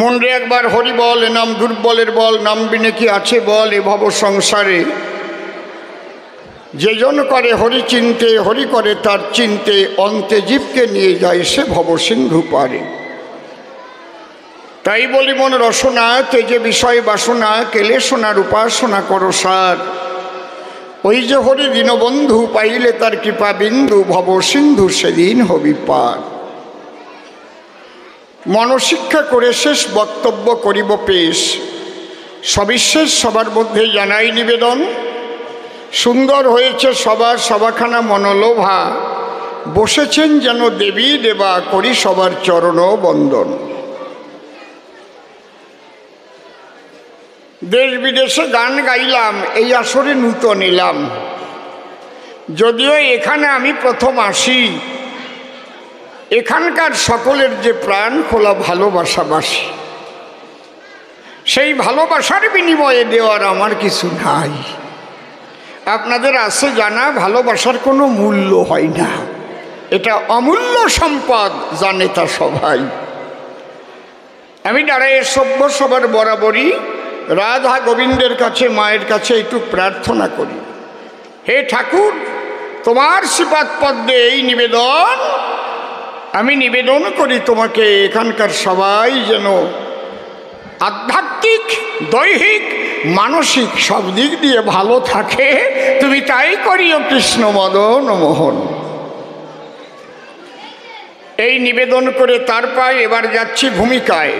মন রে একবার হরি বল, এ নাম দুর্বলের বল, নাম বিনে কি আছে বল এ ভব সংসারে। যে জন করে হরি চিনতে, হরি করে তার চিনতে, অন্তে জীবকে নিয়ে যায় সে ভব সিন্ধু পারে। তাই বলি মন রসনা তেজে বিষয় বাসনা, কেলে সোনার উপাসনা করো সার। ওই যে হরি দীনবন্ধু পাইলে তার কৃপা বিন্দু, ভব সিন্ধু সেদিন হবি পার। মনশিক্ষা করে শেষ বক্তব্য করিব পেশ, সবিশেষ সবার মধ্যে জানাই নিবেদন। সুন্দর হয়েছে সবার সভাখানা মনোলোভা, বসেছেন যেন দেবী দেবা, করি সবার চরণ বন্দন। দেশ বিদেশে গান গাইলাম, এই আসরে নূতন এলাম। যদিও এখানে আমি প্রথম আসি, এখানকার সকলের যে প্রাণ খোলা ভালোবাসাবাসী, সেই ভালোবাসার বিনিময়ে দেওয়ার আমার কিছু নাই। আপনাদের আছে জানা, ভালোবাসার কোনো মূল্য হয় না, এটা অমূল্য সম্পদ, জানে তা সবাই। আমি দাঁড়ায় সভ্য সবার বরাবরই রাধা গোবিন্দের কাছে, মায়ের কাছে একটু প্রার্থনা করি, হে ঠাকুর তোমার শ্রীপাদ পদ্মে এই নিবেদন আমি নিবেদন করি তোমাকে, এখানকার সবাই যেন আধ্যাত্মিক, দৈহিক, মানসিক সব দিক দিয়ে ভালো থাকে, তুমি তাই করিও কৃষ্ণ মদন মোহন। এই নিবেদন করে তারপর এবার যাচ্ছি ভূমিকায়।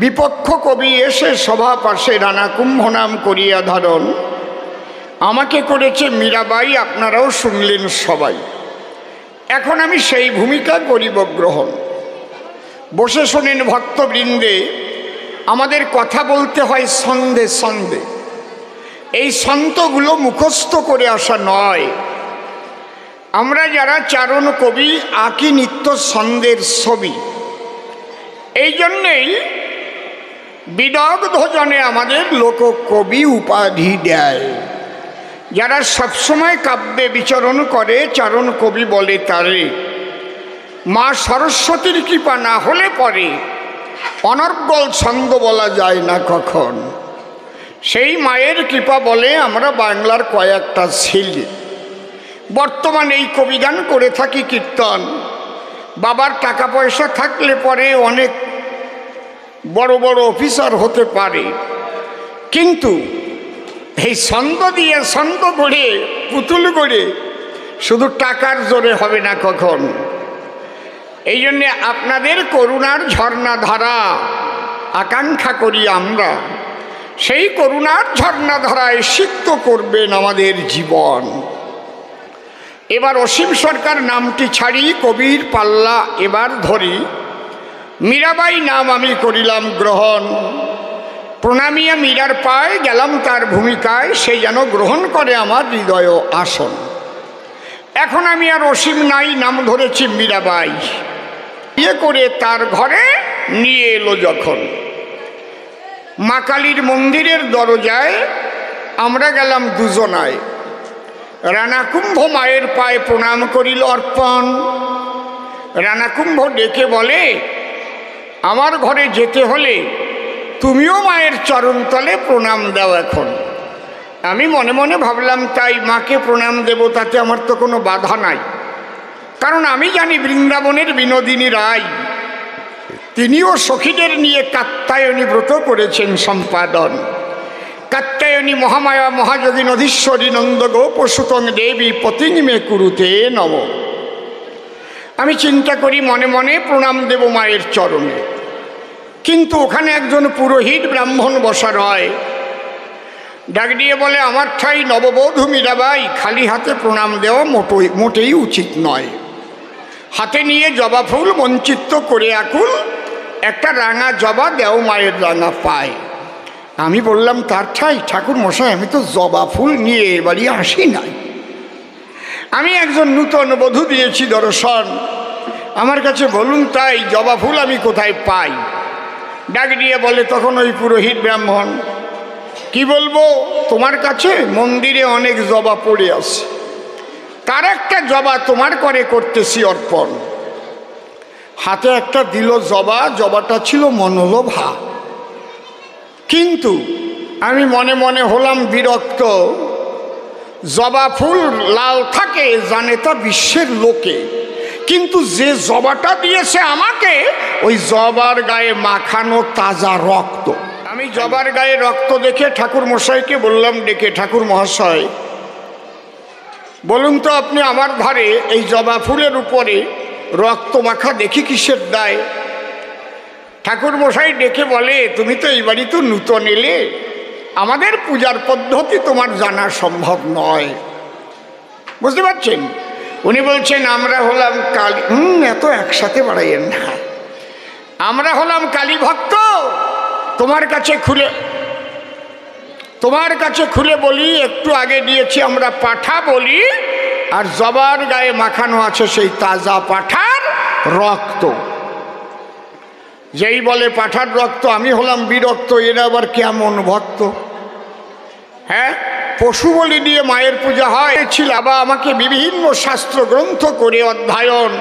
বিপক্ষ কবি এসে সভা পাশে রানা কুম্ভ নাম করিয়া ধারণ, আমাকে করেছে মীরাবাই, আপনারাও শুনলেন সবাই। এখন আমি সেই ভূমিকা করিব গ্রহণ। বসে শোনেন ভক্তবৃন্দে, আমাদের কথা বলতে হয় ছন্দে ছন্দে। এই ছন্দগুলো মুখস্থ করে আসা নয়। আমরা যারা চারণ কবি আঁকি নিত্য ছন্দের ছবি, এই জন্যেই বিদগ্ধ জনে আমাদের লোককবি উপাধি দেয়। যারা সবসময় কাব্যে বিচরণ করে চারণ কবি বলে তারে। মা সরস্বতীর কৃপা না হলে পরে অনর্গল ছন্দ বলা যায় না কখন। সেই মায়ের কৃপা বলে আমরা বাংলার কয়েকটা ছেলে বর্তমানে এই কবিগান করে থাকি, কীর্তন। বাবার টাকা পয়সা থাকলে পরে অনেক বড় বড় অফিসার হতে পারে, কিন্তু এই ছন্দ দিয়ে ছন্দ গড়ে পুতুল গড়ে শুধু টাকার জোরে হবে না কখন। এই জন্যে আপনাদের করুণার ঝর্ণা ধারা আকাঙ্ক্ষা করি আমরা, সেই করুণার ঝর্ণা ধারায় সিক্ত করবেন আমাদের জীবন। এবার অসীম সরকার নামটি ছাড়ি, কবির পাল্লা এবার ধরি। মীরাবাই নাম আমি করিলাম গ্রহণ, প্রণামিয়া মীরার পায় গেলাম তার ভূমিকায়, সে যেন গ্রহণ করে আমার হৃদয় আসন। এখন আমি আর অসীম নাই, নাম ধরেছি মীরাবাই। বিয়ে করে তার ঘরে নিয়ে এলো যখন, মা কালীর মন্দিরের দরজায় আমরা গেলাম দুজনায়। রানাকুম্ভ মায়ের পায়ে প্রণাম করিল অর্পণ। রানাকুম্ভ ডেকে বলে, আমার ঘরে যেতে হলে তুমিও মায়ের চরণতলে প্রণাম দাও এখন। আমি মনে মনে ভাবলাম, তাই মাকে প্রণাম দেব, তাতে আমার তো কোনো বাধা নাই। কারণ আমি জানি বৃন্দাবনের বিনোদিনী রায় তিনিও সখীদের নিয়ে কাত্যায়নী ব্রত করেছেন সম্পাদন। কাত্যায়নী মহামায়া মহাযোগী নধীশ্বরী নন্দ গোপসুতং দেবী পতিং মে কুরুতে নম। আমি চিন্তা করি মনে মনে প্রণাম দেব মায়ের চরণে, কিন্তু ওখানে একজন পুরোহিত ব্রাহ্মণ বসা রয়। ডাক দিয়ে বলে, আমার ঠাই নববধূ মীরাবাই, খালি হাতে প্রণাম দেওয়া মোটেই উচিত নয়। হাতে নিয়ে জবা ফুল মঞ্চিত করে আকুল একটা রাঙা জবা দেও মায়ের রাঙা পায়। আমি বললাম, তার ঠাই ঠাকুর মশাই, আমি তো জবা ফুল নিয়ে এবারই আসি নাই। আমি একজন নূতন বধূ দিয়েছি দর্শন, আমার কাছে বলুন তাই জবা ফুল আমি কোথায় পাই? ডাক দিয়ে বলে তখন ওই পুরোহিত ব্রাহ্মণ, কি বলবো, তোমার কাছে মন্দিরে অনেক জবা পড়ে আছে, তার একটা জবা তোমার করে করতেছি অর্পণ। হাতে একটা দিল জবা, জবাটা ছিল মনোলোভা। কিন্তু আমি মনে মনে হলাম বিরক্ত। জবা ফুল লাল থাকে জানে তা বিশ্বের লোকে, কিন্তু যে জবাটা দিয়েছে আমাকে, ওই জবার গায়ে মাখানো তাজা রক্ত। আমি জবার গায়ে রক্ত দেখে ঠাকুর মশাইকে বললাম ডেকে, ঠাকুর মহাশয় বলুন তো আপনি আমার ধারে এই জবা ফুলের উপরে রক্ত মাখা দেখি কিসের দায়? ঠাকুর মশাই ডেকে বলে, তুমি তো এই বাড়ি তো নূতন এলে, আমাদের পূজার পদ্ধতি তোমার জানা সম্ভব নয়। বুঝতে পারছেন? উনি বলছেন আমরা হলাম কালী। এত একসাথে বাড়াইয়েন না। আমরা হলাম কালী ভক্ত। তোমার কাছে খুলে বলি, একটু আগে দিয়েছি আমরা পাঠা বলি, আর জবার গায়ে মাখানো আছে সেই তাজা পাঠার রক্ত। যেই বলে পাঠার রক্ত, আমি হলাম বিরক্ত। এরা আবার কেমন ভক্ত? হ্যাঁ, পশু বলি দিয়ে মায়ের পূজা হয় ছিল। বাবা আমাকে বিভিন্ন শাস্ত্র গ্রন্থ করে অধ্যয়ন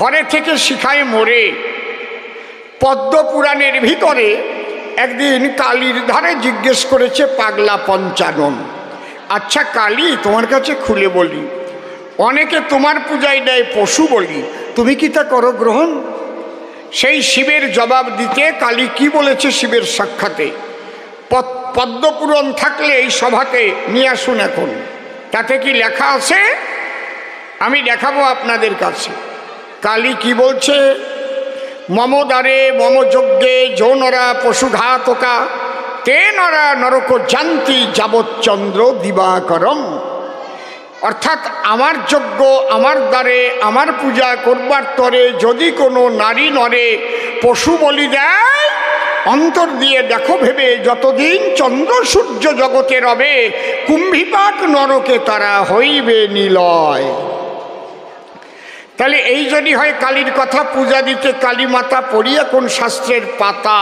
ঘরে থেকে শিখায় মোরে। পদ্ম পুরাণের ভিতরে একদিন কালীর ধারে জিজ্ঞেস করেছে পাগলা পঞ্চানন, আচ্ছা কালী তোমার কাছে খুলে বলি, অনেকে তোমার পূজায় দেয় পশু বলি, তুমি কি তা করো গ্রহণ? সেই শিবের জবাব দিতে কালী কি বলেছে শিবের সাক্ষাতে, পদ্মপুরাণ থাকলে এই সভাতে নিয়ে আসুন এখন। তাতে কি লেখা আছে? আমি দেখাবো আপনাদের কাছে। কালী কি বলছে? মম দ্বারে মম যজ্ঞে যৌনরা পশুঘাতকা তে নরা নরক জান্তি যাবচ্চন্দ্র দিবাকরম। অর্থাৎ আমার যজ্ঞ, আমার দ্বারে, আমার পূজা করবার তরে যদি কোনো নারী নরে পশু বলি দেয়, অন্তর দিয়ে দেখো ভেবে যতদিন চন্দ্র সূর্য জগতে রবে, কুম্ভীপাক নরকে তারা হইবে নিলয়। তাহলে এই যদি হয় কালীর কথা, পূজা দিতে কালী মাতা পড়িয়া কোন শাস্ত্রের পাতা,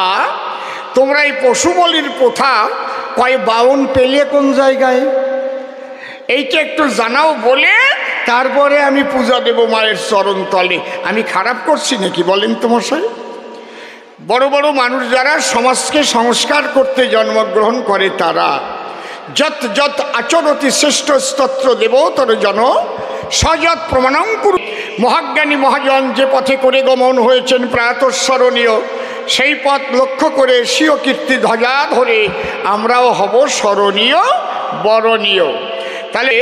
তোমরা এই পশু বলির প্রথা কয় 52 পেলে কোন জায়গায়, এইটা একটু জানাও বলে তারপরে আমি পূজা দেব মায়ের চরণ তলে। আমি খারাপ করছি নাকি বলেন তো মশাই? বড় বড় মানুষ যারা সমাজকে সংস্কার করতে জন্মগ্রহণ করে, তারা যত যত আচরতি শ্রেষ্ঠ স্তোত্র দেবতর জন সযৎ প্রমাণং কুরু। মহাজ্ঞানী মহাজন যে পথে করে গমন হয়েছেন প্রাতঃস্মরণীয়, সেই পথ লক্ষ্য করে স্বীয় কীর্তি ধ্বজা ধরে আমরাও হব স্মরণীয় বরণীয়। তাহলে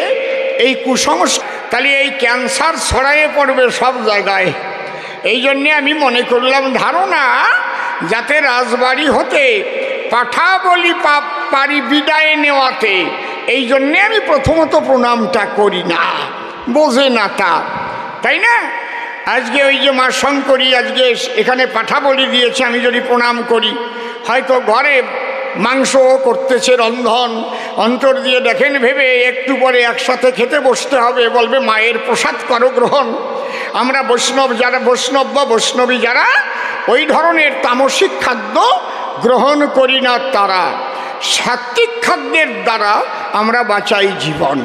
এই কুসংস্কার, তাহলে এই ক্যান্সার ছড়াইয়ে পড়বে সব জায়গায়। এই জন্যে আমি মনে করলাম ধারণা, যাতে রাজবাড়ি হতে পাঠা বলি পারি বিদায় নেওয়াতে, এই জন্যে আমি প্রথমত প্রণামটা করি না, বোঝে না তা, তাই না? আজকে ওই যে মা শঙ্করী আজকে এখানে পাঠা বলি দিয়েছে, আমি যদি প্রণাম করি, হয়তো ঘরে মাংস করতেছে রন্ধন, অন্তর দিয়ে দেখেন ভেবে একটু পরে একসাথে খেতে বসতে হবে, বলবে মায়ের প্রসাদ করো গ্রহণ। আমরা বৈষ্ণব যারা, বৈষ্ণব বা বৈষ্ণবী যারা ওই ধরনের তামসিক খাদ্য গ্রহণ করি না, তারা সাত্ত্বিক খাদ্যের দ্বারা আমরা বাঁচাই জীবন।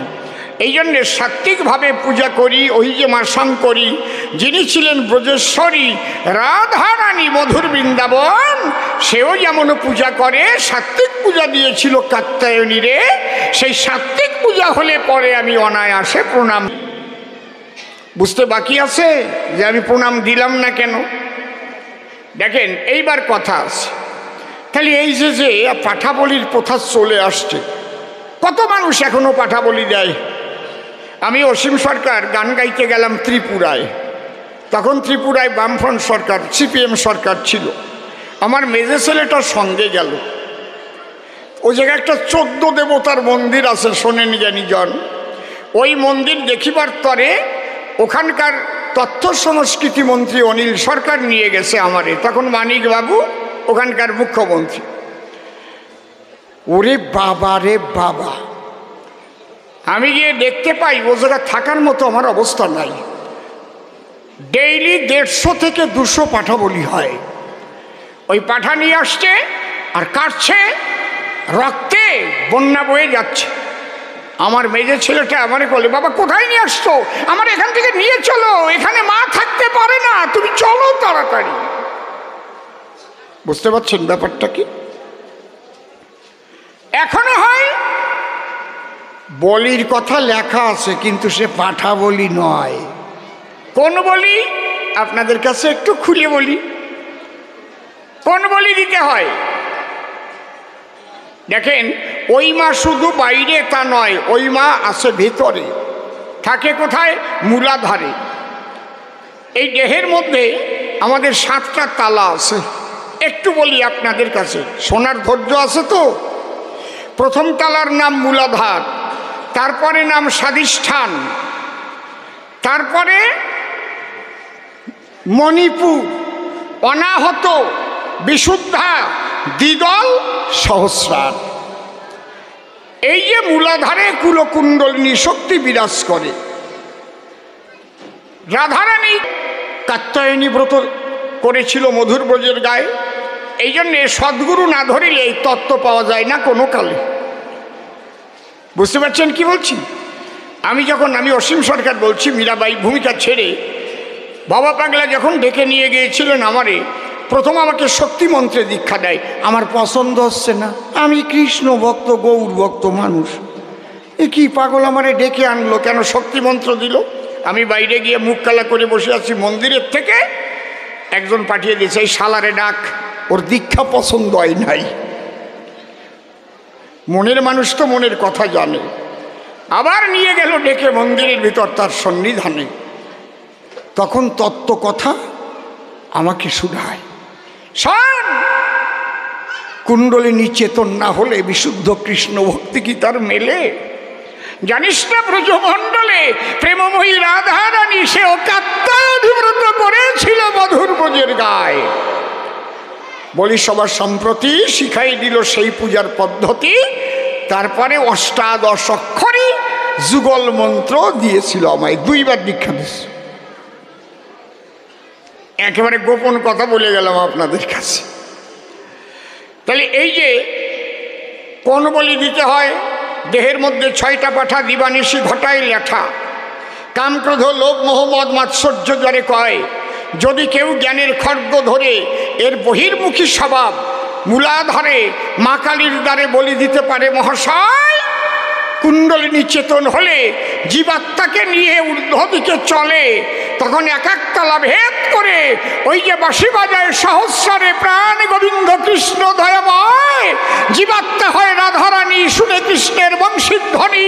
এই জন্যে সাত্ত্বিকভাবে পূজা করি। ওই যে মা শঙ্করী যিনি ছিলেন ব্রজেশ্বরী রাধারানী মধুর বৃন্দাবন, সেও যেমন পূজা করে, সাত্ত্বিক পূজা দিয়েছিল কাত্যায়নীরে। সেই সাত্ত্বিক পূজা হলে পরে আমি অনায়াসে প্রণাম। বুঝতে বাকি আছে যে আমি প্রণাম দিলাম না কেন? দেখেন এইবার কথা আছে। তাহলে এই যে যে পাঠা বলির প্রথা চলে আসছে, কত মানুষ এখনো পাঠা বলি দেয়। আমি অসীম সরকার গান গাইতে গেলাম ত্রিপুরায়, তখন ত্রিপুরায় বামফ্রন্ট সরকার, সিপিএম সরকার ছিল। আমার মেজে ছেলেটার সঙ্গে গেল। ওই জায়গায় একটা 14 দেবতার মন্দির আছে, শোনেন জ্ঞানীজন। ওই মন্দির দেখিবার তরে ওখানকার তথ্য সংস্কৃতি মন্ত্রী অনিল সরকার নিয়ে গেছে আমারে, তখন মানিক বাবু ওখানকার মুখ্যমন্ত্রী। ওরে বাবা রে বাবা, আমি গিয়ে দেখতে পাই ও জায়গা থাকার মতো আমার অবস্থা নাই। ডেইলি 150 থেকে 200 পাঠা বলি হয়। ওই পাঠা নিয়ে আসছে আর কাটছে, রক্তে বন্যা বয়ে যাচ্ছে। আমার মেজে ছেলেটা আমারে বলে, বাবা কোথায় নিয়ে আসছো? আমার এখান থেকে নিয়ে চলো, এখানে মা থাকতে পারে না, তুমি চলো তাড়াতাড়ি। বুঝতে পারছেন ব্যাপারটা কি? এখনো হয় বলির কথা লেখা আছে, কিন্তু সে পাঠা বলি নয়। কোন বলি? আপনাদের কাছে একটু খুলে বলি, কোন বলি দিতে হয়। দেখেন, ওই মা শুধু বাইরে তা নয়, ওই মা আছে ভেতরে। থাকে কোথায়? মূলাধারে। এই দেহের মধ্যে আমাদের 7টা তালা আছে। একটু বলি আপনাদের কাছে, শোনার ধৈর্য আছে তো? প্রথম তালার নাম মূলাধার, তারপরে নাম স্বাধিষ্ঠান, তারপরে মণিপুর, অনাহত, বিশুদ্ধা, দ্বিদল, সহস্রার। এই যে মূলাধারে কুলকুণ্ডলিনী শক্তি বিরাজ করে। রাধারানী কাত্যায়নী ব্রত করেছিল মধুর ব্রজের গায়ে। এই জন্যে সদ্গুরু না ধরিলে এই তত্ত্ব পাওয়া যায় না কোনো কালে। বুঝতে পারছেন কি বলছি? আমি অসীম সরকার বলছি, মীরাবাই ভূমিকা ছেড়ে বাবা পাগলা যখন ডেকে নিয়ে গিয়েছিলেন আমারে, প্রথম আমাকে শক্তি মন্ত্রে দীক্ষা দেয়। আমার পছন্দ হচ্ছে না, আমি কৃষ্ণ ভক্ত, গৌর ভক্ত মানুষ, এ কি পাগল আমারে ডেকে আনলো, কেন শক্তি মন্ত্র দিল? আমি বাইরে গিয়ে মুখ কালা করে বসে আছি, মন্দিরের থেকে একজন পাঠিয়ে দিয়েছে, এই শালারে ডাক, ওর দীক্ষা পছন্দ হয় নাই। মনের মানুষ তো মনের কথা জানে। আবার নিয়ে গেল ডেকে মন্দিরের ভিতর তার সন্নিধানে। তখন তত্ত্ব কথা আমাকে শুধায়, শোন, কুণ্ডলিনী চেতন না হলে বিশুদ্ধ কৃষ্ণ ভক্তি কি তার মেলে? জানিস না ব্রজমণ্ডলে প্রেমময়ী রাধারানী সেও কাত্যায়নীব্রত করেছিল মধুর ব্রজের গায়ে। বলি সবার সম্প্রতি শিখাই দিল সেই পূজার পদ্ধতি। তারপরে অষ্টাদশ অক্ষরী যুগল মন্ত্র দিয়েছিল আমায়, 2 বার দীক্ষা দিয়েছে। একেবারে গোপন কথা বলে গেলাম আপনাদের কাছে। তাহলে এই যে কোন বলি দিতে হয়, দেহের মধ্যে 6টা পাঠা দিবানিশি ঘটায় লেঠা, কাম, ক্রোধ, লোভ, মোহ, মদ, মাৎসর্য যারে কয়। যদি কেউ জ্ঞানের খড়গ ধরে এর বহির্মুখী স্বভাব মূলাধারে মা কালীর দ্বারে বলি দিতে পারে মহাশয়, কুণ্ডলিনী চেতন হলে জীবাত্মাকে নিয়ে ঊর্ধ্ব দিকে চলে। তখন এক একতলা ভেদ করে ওই যে বাঁশি বাজায় সহস্রে প্রাণ গোবিন্দ কৃষ্ণ দয়াময়, জীবাত্মা হয় রাধারানী, শুনে কৃষ্ণের বংশীর ধ্বনি।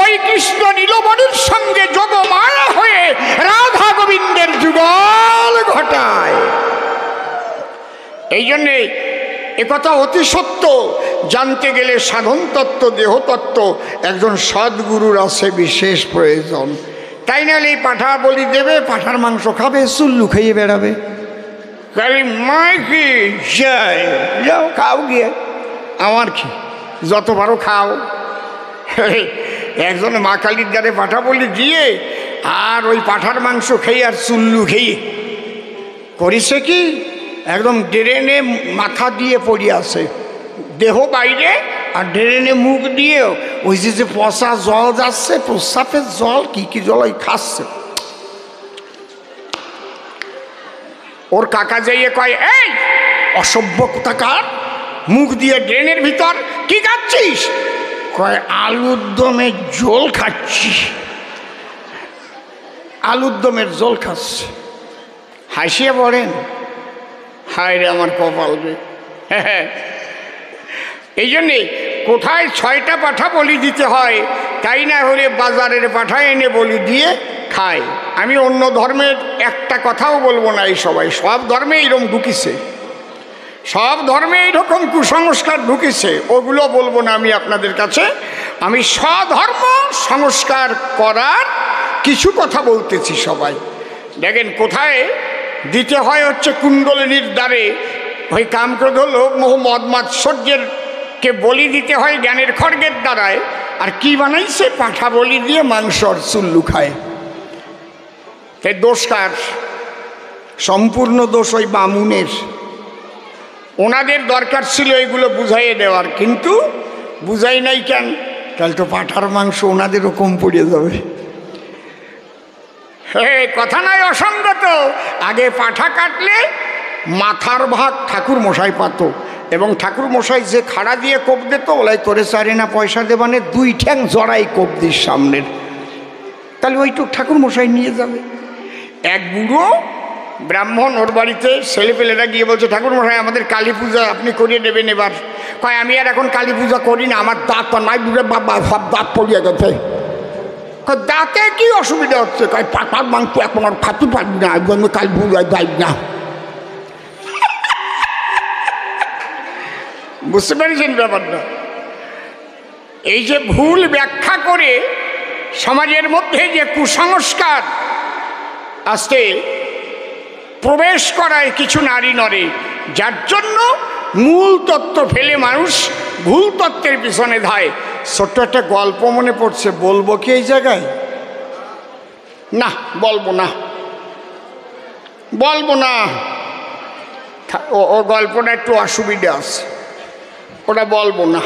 ওই কৃষ্ণ নীলমণির সঙ্গে যোগমায়া হয়ে রাধা গোবিন্দের যুগল ঘটায়। এই জন্যে একথা অতি সত্য। জানতে গেলে সাধন তত্ত্ব, দেহতত্ত্ব একজন সদ্গুরুর আছে বিশেষ প্রয়োজন। তাই নাহলে এই পাঠা বলি দেবে, পাঠার মাংস খাবে, চুল্লু খাইয়ে বেড়াবে। খালি মায় কি যায়, যাও খাও গিয়ে, আমার কি, যত পারো খাও। একজন মা কালীর দ্বারে পাঠা বলি দিয়ে আর ওই পাঠার মাংস খেয়ে আর চুল্লু খেয়ে করেছে কি, একদম ড্রেনে মাথা দিয়ে পড়ে আছে, দেহ বাইরে আর ড্রেনে মুখ দিয়ে ওই যে পচা জল যাচ্ছে, প্রস্রাবের জল, কি জল ওই খাচ্ছে। ওর কাকা যাইয়ে কয়, এই অসভ্য কোথাকার, মুখ দিয়ে ড্রেনের ভিতর কি খাচ্ছিস? কয়, আলুর দমের জল খাচ্ছি। আলুর দমের জল খাচ্ছে। হাসিয়ে পড়েন, হায় রে আমার কপাল রে। এই জন্যে কোথায় 6টা পাঠা বলি দিতে হয়, তাই না হলে বাজারের পাঠা এনে বলি দিয়ে খায়। আমি অন্য ধর্মের একটা কথাও বলবো না, এই সব ধর্মে এইরকম ঢুকিছে, সব ধর্মে এইরকম কুসংস্কার ঢুকিছে, ওগুলো বলবো না আমি আপনাদের কাছে। আমি স্বধর্ম সংস্কার করার কিছু কথা বলতেছি। সবাই দেখেন কোথায় দিতে হয়, হচ্ছে কুণ্ডলিনীর দ্বারে ওই কাম, ক্রোধ, লোভ, মোহ, মদ, মাৎসর্যের কে বলি দিতে হয় জ্ঞানের খড়গের দ্বারায়। আর কি বানাইছে, পাঠা বলি দিয়ে মাংস আর চুল্লু খায়। তাই দোষ কার? সম্পূর্ণ দোষ ওই বামুনের। ওনাদের দরকার ছিল এগুলো বুঝাইয়ে দেওয়ার, কিন্তু বুঝাই নাই কেন? তাহলে তো পাঁঠার মাংস ওনাদেরও কম পড়ে যাবে। হ্যাঁ, কথা নয় অসঙ্গত। আগে পাঁঠা কাটলে মাথার ভাগ ঠাকুর মশাই পাত, এবং ঠাকুর মশাই যে খাড়া দিয়ে কোপ দিত, ওলাই তোরে চারে না পয়সা দেবানে 2 ঠ্যাং জড়াই কোপ দিস সামনের, তাহলে ওইটুক ঠাকুর মশাই নিয়ে যাবে। এক বুড়ো ব্রাহ্মণ, ওর বাড়িতে ছেলেপেলেরা গিয়ে বলছে, ঠাকুর মশাই আমাদের কালী পূজা আপনি করিয়ে দেবেন এবার। কয় আমি আর এখন কালী পূজা করি না, আমার দাঁত তো নাই বুড়ে বাবা, সব দাঁত পড়িয়ে গেছে। দাঁতে কি অসুবিধা হচ্ছে? কয় পাটার মাংস এখন আর খাতে পারবি না, আমি কালী পূজায় যাই না। বুঝতে পেরেছেন ব্যাপারটা? এই যে ভুল ব্যাখ্যা করে সমাজের মধ্যে যে কুসংস্কার আজকে প্রবেশ করায় কিছু নারী নরে, যার জন্য মূল তত্ত্ব ফেলে মানুষ ভুল তত্ত্বের পিছনে ধায়। ছোট্ট একটা গল্প মনে পড়ছে, বলবো কি এই জায়গায়? না, বলবো না, বলবো না। ও গল্পটা একটু অসুবিধা আছে, ওটা বলবো না।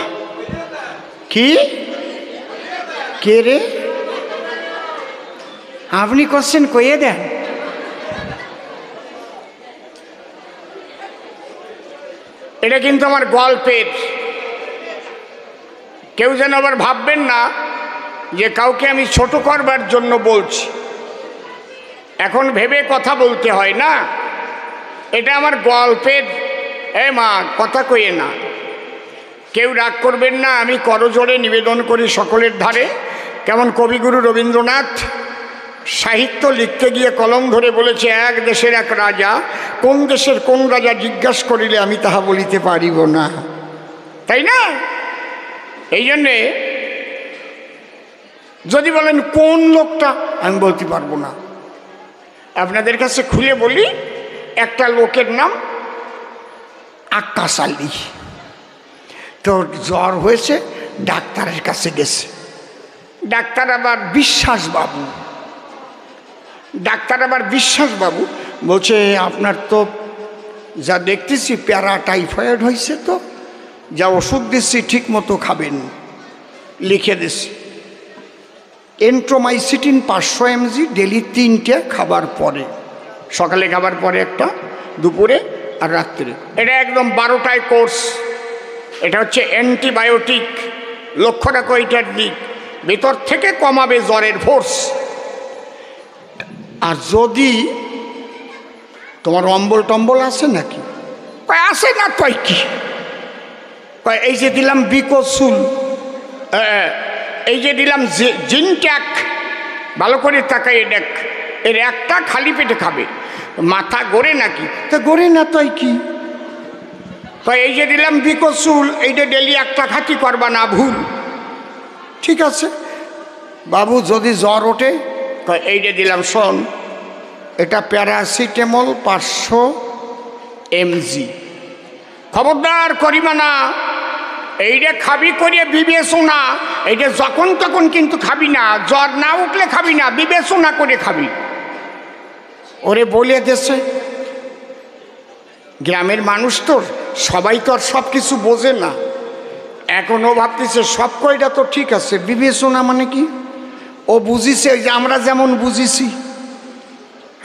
কি কে রে আপনি করছেন? কইয়ে দেন। এটা কিন্তু আমার গল্পের, কেউ যেন আবার ভাববেন না যে কাউকে আমি ছোট করবার জন্য বলছি। এখন ভেবে কথা বলতে হয় না, এটা আমার গল্পের। এ মা, কথা কইয়ে না, কেউ রাগ করবেন না। আমি করজোড়ে নিবেদন করি সকলের ধারে, কেমন কবিগুরু রবীন্দ্রনাথ সাহিত্য লিখতে গিয়ে কলম ধরে বলেছে, এক দেশের এক রাজা, কোন দেশের কোন রাজা জিজ্ঞাসা করিলে আমি তাহা বলিতে পারিব না। তাই না? এই জন্যে যদি বলেন কোন লোকটা, আমি বলতে পারবো না। আপনাদের কাছে খুলে বলি, একটা লোকের নাম আক্কাস আলী। তোর জ্বর হয়েছে, ডাক্তারের কাছে গেছে। ডাক্তার আবার বিশ্বাসবাবু, বলছে আপনার তো যা দেখতেছি প্যারা টাইফয়েড হয়েছে, তো যা ওষুধ দিচ্ছি ঠিক মতো খাবেন, লিখে দিচ্ছি। এন্ট্রোমাইসিটিন 500 mg ডেলি 3টে খাবার পরে, সকালে খাবার পরে একটা, দুপুরে আর রাত্রে। এটা একদম 12টায় কোর্স। এটা হচ্ছে অ্যান্টিবায়োটিক। লক্ষ্য রাখো এইটার দিক, ভেতর থেকে কমাবে জ্বরের ফোর্স। আর যদি তোমার অম্বল টম্বল আছে নাকি? আসে না, তাই কি? এই যে দিলাম বিকোসুল, এই যে দিলাম জিনট্যাক, ভালো করে তাকাই দেখ, এর একটা খালি পেটে খাবে। মাথা গড়ে নাকি? তা গড়ে না, তাই কি? এই যে দিলাম বিকোসুল, এইটা ডেলি একটা খাতি করবা না, ভুল। ঠিক আছে বাবু, যদি জ্বর ওঠে, এইটা দিলাম, শোন এটা প্যারাসিটামল 500 mg, খবরদার করিবা না, এইটা খাবি করে বিবেচনা। এইটা যখন তখন কিন্তু খাবি না, জ্বর না উঠলে খাবি না, বিবেচনা করে খাবি। ওরে বলে দেশে গ্রামের মানুষ তো সবাই তো আর সব কিছু বোঝে না। এখনও ভাবতেছে সব কয়টা তো ঠিক আছে, বিবেচনা মানে কি? ও বুঝিছে যে আমরা যেমন বুঝিছি।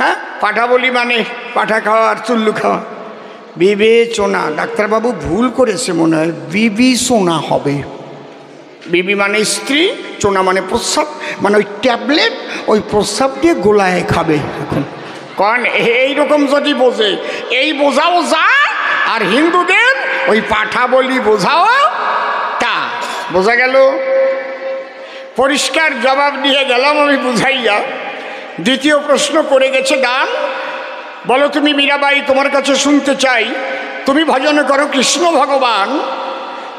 হ্যাঁ, পাঠা বলি মানে পাঠা খাওয়া আর চুল্লু খাওয়া। বিবেচনা, ডাক্তারবাবু ভুল করেছে মনে হয়, বিবেচনা হবে। বিবি মানে স্ত্রী, চোনা মানে প্রস্রাব, মানে ওই ট্যাবলেট, ওই প্রস্রাব দিয়ে গোলায় খাবে। এখন কারণ এইরকম যদি বোঝে, এই বোঝাও যা, আর হিন্দুদের ওই পাঠা বলি বোঝাও তা। বোঝা গেল? পরিষ্কার জবাব দিয়ে গেলাম আমি বুঝাইয়া। দ্বিতীয় প্রশ্ন করে গেছে গান, বলো তুমি মীরাবাই, তোমার কাছে শুনতে চাই, তুমি ভজন করো কৃষ্ণ ভগবান,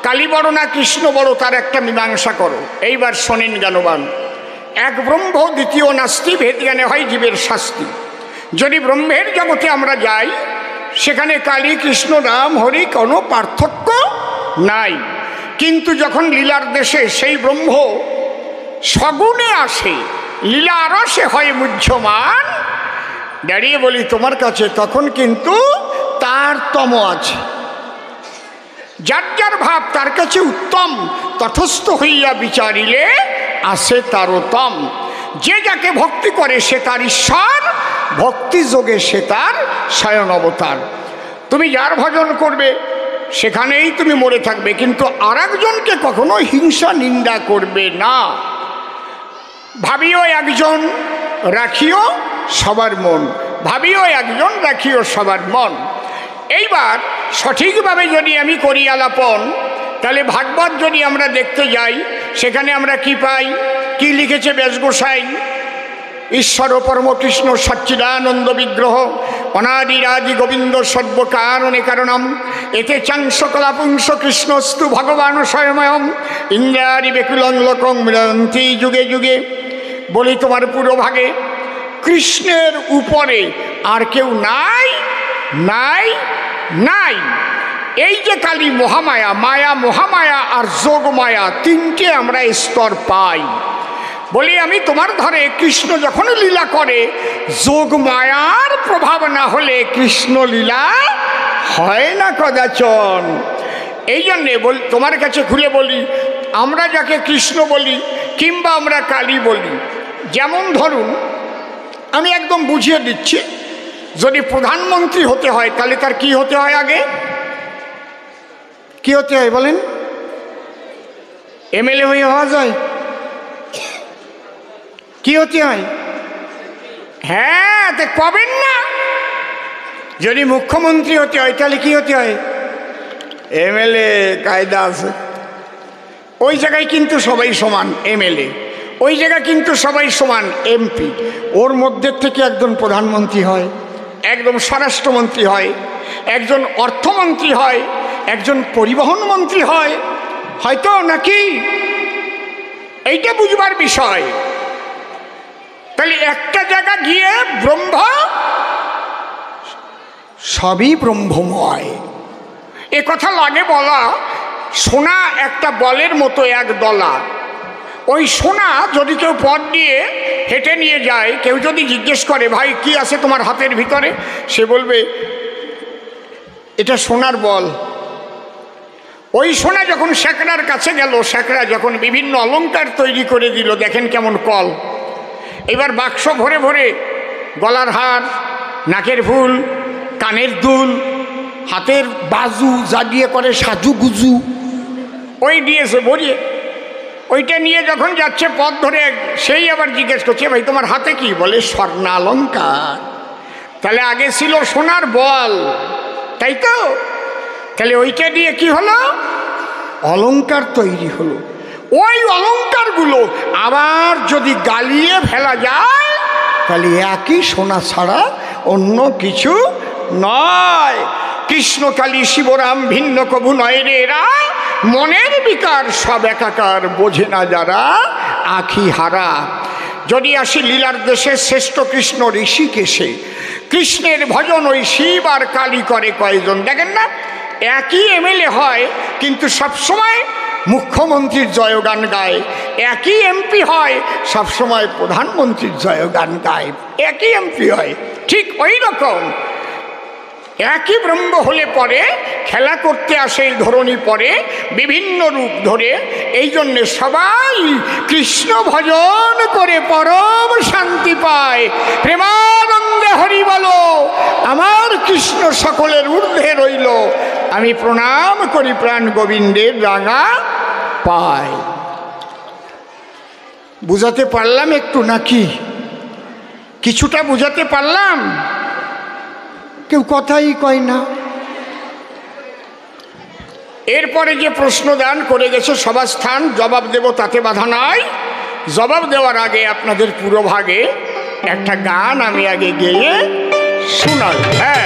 কালী বড় না কৃষ্ণ বড়, তার একটা মীমাংসা করো। এইবার শোনেন জ্ঞানবান, এক ব্রহ্ম, দ্বিতীয় নাস্তি, ভেদ জ্ঞানে হয় জীবের শাস্তি। যদি ব্রহ্মের জগতে আমরা যাই, সেখানে কালী কৃষ্ণ রাম হরি কোনো পার্থক্য নাই। কিন্তু যখন লীলার দেশে সেই ব্রহ্ম সগুণে আসে, লীলা রসে হয় মুহ্যমান, দাঁড়িয়ে বলি তোমার কাছে, তখন কিন্তু তার তম আছে। যার যার ভাব তার কাছে উত্তম, তটস্থ হইয়া বিচারিলে আসে তারতম। যে যাকে ভক্তি করে সে তার ঈশ্বর, ভক্তি যোগে সে তার স্বয়ং অবতার। তুমি যার ভজন করবে সেখানেই তুমি মরে থাকবে, কিন্তু আর একজনকে কখনো হিংসা নিন্দা করবে না। ভাবিও একজন রাখিও সবার মন, ভাবিও একজন রাখিও সবার মন। এইবার সঠিকভাবে যদি আমি করি আলাপন, তাহলে ভাগবত যদি আমরা দেখতে যাই সেখানে আমরা কি পাই? কি লিখেছে ব্যাসগোসাই? ঈশ্বর পরমকৃষ্ণ সচ্চিদানন্দ বিগ্রহ অনাদিরাদি গোবিন্দ সর্বকারণে কারণম এতে চাংস কলাপুংস কৃষ্ণস্তু ভগবান স্বয়ময়ম ইন্দ্রাদি বেকুলং লোকং মৃন্তি যুগে যুগে। বলি তোমার পুরো ভাগে কৃষ্ণের উপরে আর কেউ নাই নাই নাই। এই যে কালী মহামায়া, মায়া মহামায়া আর যোগ মায়া, তিনটে আমরা স্তর পাই। বলি আমি তোমার ধরে কৃষ্ণ যখন লীলা করে, যোগ মায়ার প্রভাব না হলে কৃষ্ণ লীলা হয় না কদাচন। এই জন্যে তোমার কাছে খুলে বলি, আমরা যাকে কৃষ্ণ বলি কিংবা আমরা কালী বলি, যেমন ধরুন আমি একদম বুঝিয়ে দিচ্ছি, যদি প্রধানমন্ত্রী হতে হয় তাহলে তার কি হতে হয়? আগে কি হতে হয় বলেন? এমএলএ হয়ে হওয়া যায়? কি হতে হয়? হ্যাঁ, তে পাবেন না। যদি মুখ্যমন্ত্রী হতে হয় তাহলে কি হতে হয়? এমএলএ কায়দা আছে। ওই জায়গায় কিন্তু সবাই সমান এমএলএ, ওই জায়গায় কিন্তু সবাই সমান এমপি। ওর মধ্যে থেকে একজন প্রধানমন্ত্রী হয়, একজন স্বরাষ্ট্রমন্ত্রী হয়, একজন অর্থমন্ত্রী হয়, একজন পরিবহন মন্ত্রী হয়, হয়তো নাকি? এইটা বুঝবার বিষয়। তাহলে একটা জায়গা গিয়ে ব্রহ্ম, সবই ব্রহ্মময়। এ কথা লাগে বলা। সোনা একটা বলের মতো এক দলা। ওই সোনা যদি কেউ পথ দিয়ে হেঁটে নিয়ে যায়, কেউ যদি জিজ্ঞেস করে ভাই কি আছে তোমার হাতের ভিতরে, সে বলবে এটা সোনার বল। ওই সোনা যখন শেকড়ার কাছে গেল, শেকড়া যখন বিভিন্ন অলংকার তৈরি করে দিল, দেখেন কেমন কল। এবার বাক্স ভরে ভরে গলার হার, নাকের ফুল, কানের দুল, হাতের বাজু, যা দিয়ে করে সাজুগুজু, ওই দিয়েছে ভরিয়ে। ওইটা নিয়ে যখন যাচ্ছে পথ ধরে, সেই আবার জিজ্ঞেস করছে ভাই তোমার হাতে কি? বলে স্বর্ণালঙ্কার। তাহলে আগে ছিল সোনার বল, তাই তো? তাহলে ওইটা দিয়ে কি হলো? অলংকার তৈরি হলো। ওই অলংকারগুলো আবার যদি গালিয়ে ফেলা যায় তাহলে একই সোনা ছাড়া অন্য কিছু নয়। কৃষ্ণ কালী শিবরাম ভিন্ন কবু নয় রে এরা, মনের বিকার সব একাকার, বোঝে না যারা আখি হারা। যদি আসি লীলার দেশে শ্রেষ্ঠ কৃষ্ণ ঋষিকেশে, কৃষ্ণের ভজন ওই শিব আর কালী করে কয়জন? দেখেন না, একই এমএলএ হয় কিন্তু সবসময় মুখ্যমন্ত্রীর জয়গান গায়, একই এমপি হয় সবসময় প্রধানমন্ত্রীর জয়গান গায়, একই এমপি হয়। ঠিক ওই রকম একই ব্রহ্ম হলে পরে খেলা করতে আসে এই ধরনী পরে বিভিন্ন রূপ ধরে। এই জন্যে সবাই কৃষ্ণ ভজন করে পরম শান্তি পায়। প্রেমানন্দে হরি বলো, আমার কৃষ্ণ সকলের ঊর্ধ্বে রইল, আমি প্রণাম করি প্রাণ গোবিন্দের রাঙা পায়। বুঝাতে পারলাম একটু নাকি? কিছুটা বুঝাতে পারলাম? কেউ কথাই কয় না। এরপরে যে প্রশ্নদান করে গেছে সভাস্থান, জবাব দেব তাতে বাধা নাই। জবাব দেওয়ার আগে আপনাদের পুরো ভাগে একটা গান আমি আগে গেয়ে শোনাই। হ্যাঁ।